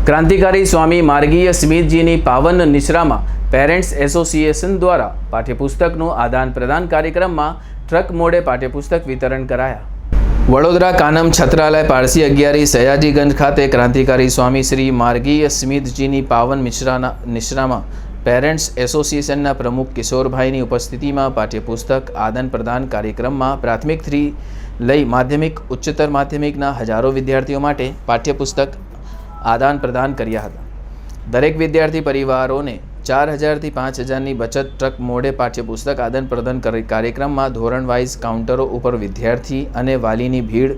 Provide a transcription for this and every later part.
ક્રાંતિકારી સ્વામી માર્ગીય સ્મિતજીની પાવન નિશ્રામાં parents association દ્વારા પાઠ્યપુસ્તકનું આદાન પ્રદાન કાર્યક્રમમાં ટ્રક મોડે પાઠ્યપુસ્તક વિતરણ કરાયા। વડોદરા કાનમ છત્રાલય પારસી અગિયારી સયાજીગંજ ખાતે ક્રાંતિકારી સ્વામી શ્રી માર્ગીય સ્મિતજીની પાવન નિશ્રામાં પેરેન્ટ્સ એસોસિએશનના પ્રમુખ કિશોરભાઈની ઉપસ્થિતિમાં પાઠ્યપુસ્તક આદાન પ્રદાન કાર્યક્રમમાં પ્રાથમિકથી લઈ માધ્યમિક ઉચ્ચતર માધ્યમિકના હજારો વિદ્યાર્થીઓ માટે પાઠ્યપુસ્તક આદાન પ્રદાન કર્યા હતા। દરેક વિદ્યાર્થી પરિવારોને 4000થી 5000ની બચત ટ્રક મોડે પાઠ્યપુસ્તક આદાન પ્રદાન કાર્યક્રમમાં ધોરણ વાઇઝ કાઉન્ટરો ઉપર વિદ્યાર્થી અને વાલીની ભીડ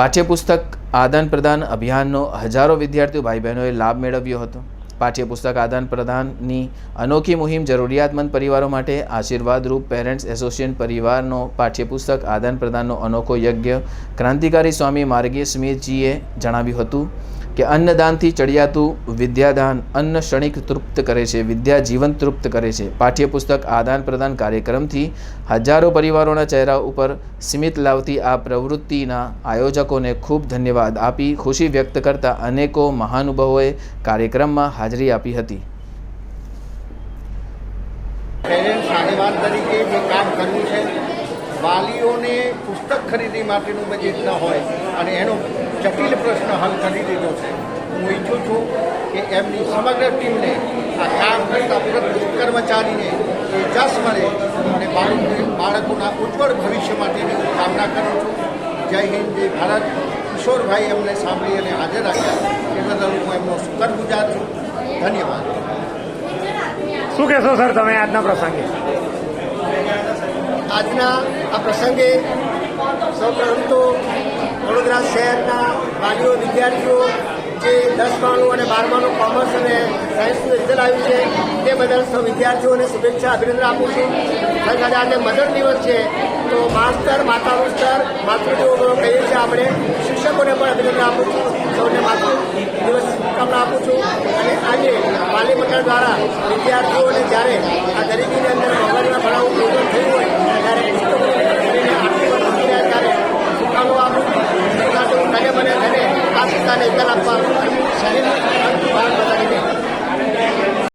પાઠ્યપુસ્તક આદાન પ્રદાન અભિયાનનો હજારો વિદ્યાર્થીઓ ભાઈ બહેનોએ લાભ મેળવ્યો હતો। પાઠ્યપુસ્તક આદાન પ્રદાનની અનોખી મુહિમ જરૂરિયાતમંદ પરિવારો માટે આશીર્વાદરૂપ પેરેન્ટ્સ એસોસિએશન પરિવારનો પાઠ્યપુસ્તક આદાન પ્રદાનનો અનોખો યજ્ઞ ક્રાંતિકારી સ્વામી માર્ગીય સ્મિતજીએ જણાવ્યું હતું કે અન્નદાનથી ચડિયાતું વિદ્યાદાન અન્ન ક્ષણિક તૃપ્ત કરે છે, વિદ્યા જીવન તૃપ્ત કરે છે। પાઠ્યપુસ્તક આદાન પ્રદાન કાર્યક્રમથી હજારો પરિવારોના ચહેરા ઉપર સ્મિત લાવતી આ પ્રવૃત્તિના આયોજકોને ખૂબ ધન્યવાદ આપી ખુશી વ્યક્ત કરતા અનેકો મહાનુભાવોએ કાર્યક્રમમાં હાજરી આપી હતી। પેરેન્ટ્સ આગેવાન તરીકે જે કામ કરવું છે, વાલીઓને પુસ્તક ખરીદી માટેનું બજેટ ન હોય અને એનો જટિલ પ્રશ્ન હલ કરી દીધો છે। હું ઈચ્છું છું કે એમની સમગ્ર ટીમને આ કામ કરતા પ્રત્યેક કર્મચારીને એ જશ મળે અને બાળકોના ઉજ્જવળ ભવિષ્ય માટેની હું કામના કરું છું। જય હિન્દ, જય ભારત। કિશોરભાઈ એમને સાંભળી અને હાજર રાખ્યા એ બદલ હું એમનો શુક્રગુજાર છું। ધન્યવાદ। શું કહેશો સર તમે આજના પ્રસંગે? આજના આ પ્રસંગે સૌપ્રથમ તો વડોદરા શહેરના વાલીઓ વિદ્યાર્થીઓ જે 10માનું અને 12માનું કોમર્સ અને સાયન્સનું રિઝલ્ટ આવ્યું છે તે બદલ સૌ વિદ્યાર્થીઓને શુભેચ્છા અભિનંદન આપું છું। સાથે આજે મધર દિવસ છે તો મા સ્તર, માતાનું સ્તર, માતૃદેવો કહીએ છીએ આપણે, શિક્ષકોને પણ અભિનંદન આપું છું, સૌને માતૃ દિવસ શુભકામના આપું છું। અને આજે વાલી મંડળ દ્વારા વિદ્યાર્થીઓને જ્યારે આ ગરીબીની અંદર મોંઘવારીમાં ભણાવવું પ્રોગ્રામ થયું હોય ત્યારે